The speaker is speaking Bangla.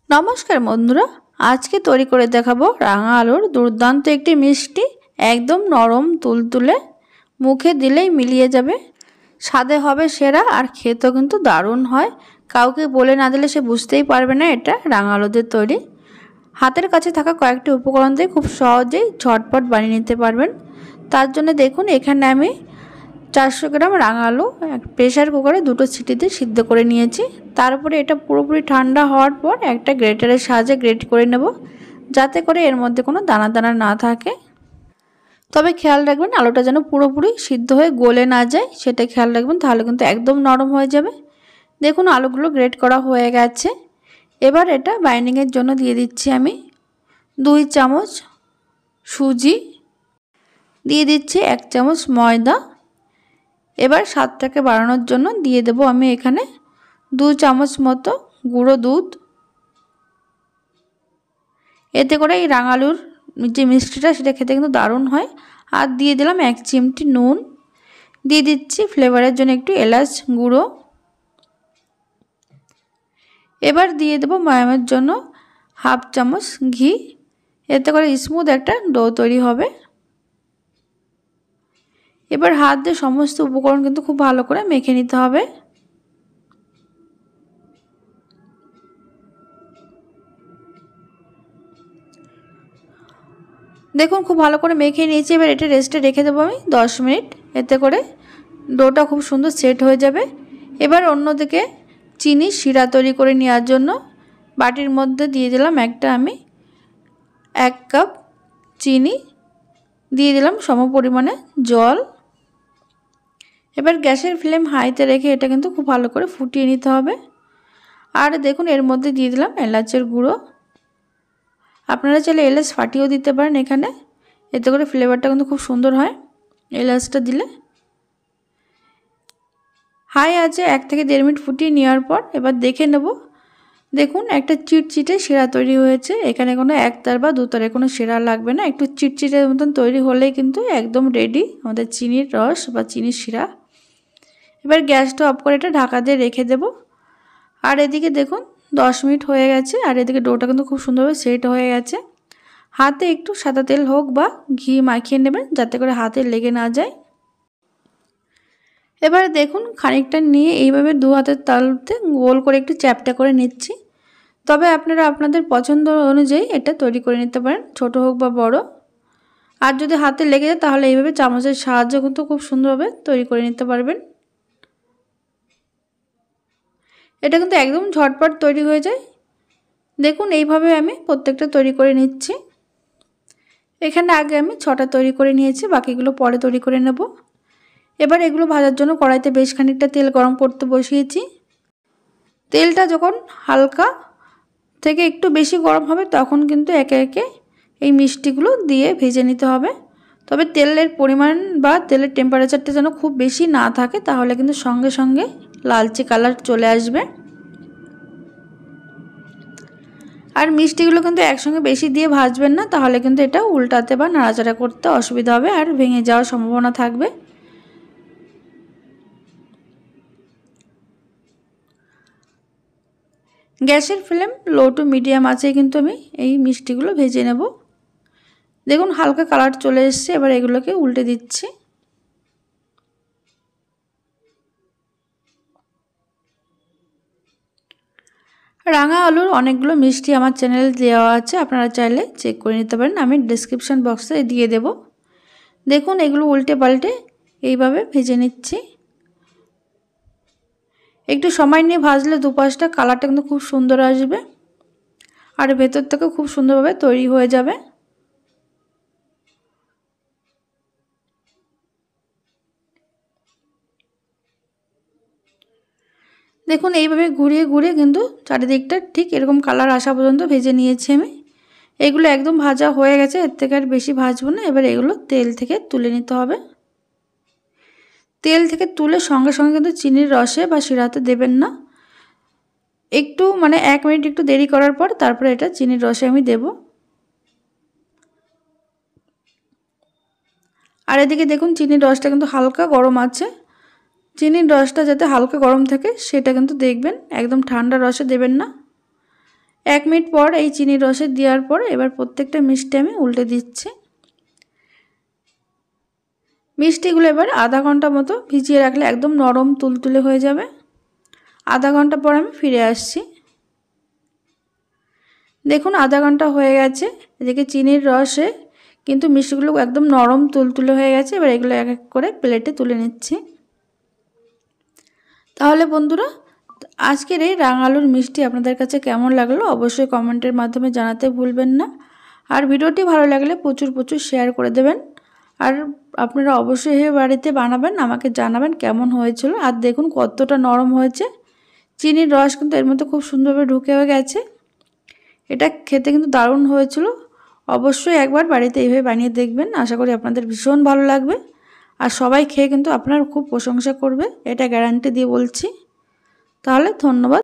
নমস্কার বন্ধুরা, আজকে তৈরি করে দেখাবো রাঙা আলুর দুর্দান্ত একটি মিষ্টি, একদম নরম তুলতুলে, মুখে দিলেই মিলিয়ে যাবে, স্বাদে হবে সেরা আর খেতেও কিন্তু দারুণ হয়। কাউকে বলে না দিলে সে বুঝতেই পারবে না এটা রাঙা আলুদের তৈরি। হাতের কাছে থাকা কয়েকটি উপকরণ দিয়ে খুব সহজেই ঝটপট বানিয়ে নিতে পারবেন। তার জন্য দেখুন এখানে আমি 400 গ্রাম রাঙা আলু প্রেসার কুকারে 2টো সিটিতে সিদ্ধ করে নিয়েছি। তারপরে এটা পুরোপুরি ঠান্ডা হওয়ার পর একটা গ্রেটারের সাহায্যে গ্রেট করে নেব, যাতে করে এর মধ্যে কোনো দানা দানা না থাকে। তবে খেয়াল রাখবেন আলুটা যেন পুরোপুরি সিদ্ধ হয়ে গলে না যায়, সেটা খেয়াল রাখবেন, তাহলে কিন্তু একদম নরম হয়ে যাবে। দেখুন আলুগুলো গ্রেট করা হয়ে গেছে। এবার এটা বাইন্ডিংয়ের জন্য দিয়ে দিচ্ছি আমি 2 চামচ সুজি, দিয়ে দিচ্ছি 1 চামচ ময়দা। এবার স্বাদটাকে বাড়ানোর জন্য দিয়ে দেব আমি এখানে 2 চামচ মতো গুঁড়ো দুধ। এতে করে এই রাঙালুর যে মিষ্টিটা সেটা খেতে কিন্তু দারুণ হয়। আর দিয়ে দিলাম 1 চিমটি নুন, দিয়ে দিচ্ছি ফ্লেভারের জন্য একটু এলাচ গুঁড়ো। এবার দিয়ে দেব ময়ামের জন্য 1/2 চামচ ঘি। এতে করে স্মুথ একটা ডো তৈরি হবে। এবার হাত দিয়ে সমস্ত উপকরণ কিন্তু খুব ভালো করে মেখে নিতে হবে। দেখুন খুব ভালো করে মেখে নিয়েছি। এবার এটা রেস্টে রেখে দেবো আমি 10 মিনিট, এতে করে ডোটা খুব সুন্দর সেট হয়ে যাবে। এবার অন্যদিকে চিনি শিরা তৈরি করে নেওয়ার জন্য বাটির মধ্যে দিয়ে দিলাম আমি 1 কাপ চিনি, দিয়ে দিলাম সম পরিমাণে জল। এবার গ্যাসের ফ্লেম হাইতে রেখে এটা কিন্তু খুব ভালো করে ফুটিয়ে নিতে হবে। আর দেখুন এর মধ্যে দিয়ে দিলাম এলাচের গুঁড়ো। আপনারা চাইলে এলাচ ফাটিয়েও দিতে পারেন এখানে, এতে করে ফ্লেভারটা কিন্তু খুব সুন্দর হয় এলাচটা দিলে। হাই আছে 1 থেকে 1.5 মিনিট ফুটিয়ে নেওয়ার পর এবার দেখে নেব। দেখুন একটা চিটচিটে শিরা তৈরি হয়েছে। এখানে কোনো 1 তার বা 2 তারের কোনো শিরা লাগবে না, একটু চিটচিটের মতন তৈরি হলেই কিন্তু একদম রেডি আমাদের চিনির রস বা চিনির শিরা। এবার গ্যাসটা অফ করে এটা ঢাকা দিয়ে রেখে দেব। আর এদিকে দেখুন 10 মিনিট হয়ে গেছে আর এদিকে ডোটা কিন্তু খুব সুন্দরভাবে সেট হয়ে গেছে। হাতে একটু সাদা তেল হোক বা ঘি মাখিয়ে নেবেন, যাতে করে হাতে লেগে না যায়। এবারে দেখুন খানিকটা নিয়ে এইভাবে 2 হাতের তালুতে গোল করে একটু চ্যাপটা করে নিচ্ছি। তবে আপনারা আপনাদের পছন্দ অনুযায়ী এটা তৈরি করে নিতে পারেন, ছোট হোক বা বড়। আর যদি হাতে লেগে যায় তাহলে এইভাবে চামচের সাহায্যে কিন্তু খুব সুন্দরভাবে তৈরি করে নিতে পারবেন। এটা কিন্তু একদম ঝটপট তৈরি হয়ে যায়। দেখুন এইভাবে আমি প্রত্যেকটা তৈরি করে নিচ্ছি। এখানে আগে আমি 6টা তৈরি করে নিয়েছি, বাকিগুলো পরে তৈরি করে নেব। এবার এগুলো ভাজার জন্য কড়াইতে বেশ খানিকটা তেল গরম করতে বসিয়েছি। তেলটা যখন হালকা থেকে একটু বেশি গরম হবে তখন কিন্তু একে একে এই মিষ্টিগুলো দিয়ে ভেজে নিতে হবে। তবে তেলের পরিমাণ বা তেলের টেম্পারেচারটা যেন খুব বেশি না থাকে, তাহলে কিন্তু সঙ্গে সঙ্গে লালচে কালার চলে আসবে। আর মিষ্টিগুলো কিন্তু একসঙ্গে বেশি দিয়ে ভাজবেন না, তাহলে কিন্তু এটা উল্টাতে বা নাড়াচাড়া করতে অসুবিধা হবে আর ভেঙে যাওয়ার সম্ভাবনা থাকবে। গ্যাসের ফ্লেম লো টু মিডিয়াম আছে কিন্তু আমি এই মিষ্টিগুলো ভেজে নেব। দেখুন হালকা কালার চলে এসছে, এবার এগুলোকে উল্টে দিচ্ছি। রাঙা আলুর অনেকগুলো মিষ্টি আমার চ্যানেলে দেওয়া আছে, আপনারা চাইলে চেক করে নিতে পারেন, আমি ডেসক্রিপশন বক্সে দিয়ে দেব। দেখুন এগুলো উল্টে পাল্টে এইভাবে ভেজে নিচ্ছি। একটু সময় নিয়ে ভাজলে দুপাশটা কালারটা কিন্তু খুব সুন্দর আসবে আর ভেতর থেকে খুব সুন্দরভাবে তৈরি হয়ে যাবে। দেখুন এইভাবে ঘুরিয়ে ঘুরিয়ে কিন্তু চারিদিকটা ঠিক এরকম কালার আসা পর্যন্ত ভেজে নিয়েছি আমি। এগুলো একদম ভাজা হয়ে গেছে, এর থেকে আর বেশি ভাজবো না। এবার এগুলো তেল থেকে তুলে নিতে হবে। তেল থেকে তুলে সঙ্গে সঙ্গে কিন্তু চিনির রসে বা শিরাতে দেবেন না, একটু 1 মিনিট একটু দেরি করার পর তারপরে এটা চিনির রসে আমি দেব। আর এদিকে দেখুন চিনির রসটা কিন্তু হালকা গরম আছে। চিনির রসটা যাতে হালকা গরম থাকে সেটা কিন্তু দেখবেন, একদম ঠান্ডা রসে দেবেন না। 1 মিনিট পর এই চিনির রসে দেওয়ার পর এবার প্রত্যেকটা মিষ্টি আমি উল্টে দিচ্ছি। মিষ্টিগুলো এবার আধা ঘন্টা মতো ভিজিয়ে রাখলে একদম নরম তুলতুলে হয়ে যাবে। আধা ঘন্টা পর আমি ফিরে আসছি। দেখুন আধা ঘন্টা হয়ে গেছে। এদিকে চিনির রসে কিন্তু মিষ্টিগুলো একদম নরম তুলতুলে হয়ে গেছে। এবার এগুলো এক এক করে প্লেটে তুলে নিচ্ছি। তাহলে বন্ধুরা আজকের এই রাঙা আলুর মিষ্টি আপনাদের কাছে কেমন লাগলো অবশ্যই কমেন্টের মাধ্যমে জানাতে ভুলবেন না। আর ভিডিওটি ভালো লাগলে প্রচুর শেয়ার করে দেবেন। আর আপনারা অবশ্যই এই বাড়িতে বানাবেন, আমাকে জানাবেন কেমন হয়েছিল। আর দেখুন কতটা নরম হয়েছে, চিনির রস কিন্তু এর মধ্যে খুব সুন্দরভাবে ঢুকে গেছে। এটা খেতে কিন্তু দারুণ হয়েছিল। অবশ্যই একবার বাড়িতে এইভাবে বানিয়ে দেখবেন, আশা করি আপনাদের ভীষণ ভালো লাগবে। আর সবাই খেয়ে কিন্তু আপনার খুব প্রশংসা করবে, এটা গ্যারান্টি দিয়ে বলছি। তাহলে ধন্যবাদ।